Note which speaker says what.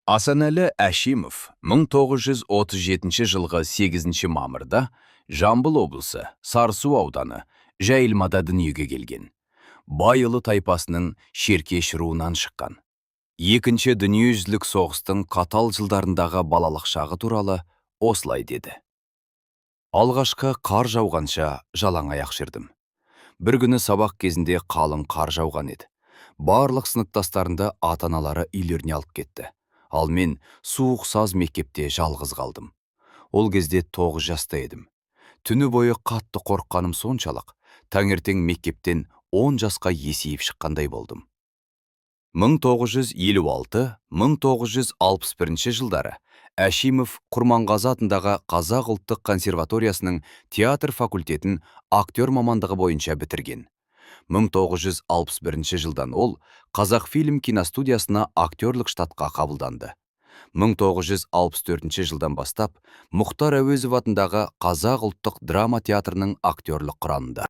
Speaker 1: Асанәлі Әшимов 1937 жылғы 8 мамырда Жамбыл облысы Сарысу ауданы Жайылмада дүниеге келген. Байұлы тайпасының Шеркеш руынан шыққан. Екінші дүниежүзілік соғыстың қатал жылдарындағы балалық шағы туралы осылай деді. Алғашқы қар жауғанша жалаң аяқ жүрдім. Бір күні сабақ кезінде қалың қар жауған еді. Барлық сыныптастарында ата-аналары үйлеріне алып кетті. Ал мен суық саз мектепте жалғыз қалдым. Ол кезде 9 жаста едім. Түні бойы қатты қорыққаным соншалық, таңертең мектептен 10 жасқа есейіп шыққандай болдым. 1956-1961 жылдары Әшимов Құрманғазы атындағы Қазақ ұлттық консерваториясының театр факультетін актер мамандығы бойынша бітірген. 1961 жылдан ол Қазақфильм киностудиясына актерлік штатқа қабылданды. 1964 жылдан бастап Мұхтар Әуезов атындағы Қазақ ұлттық драма театрының актерлік құрамында.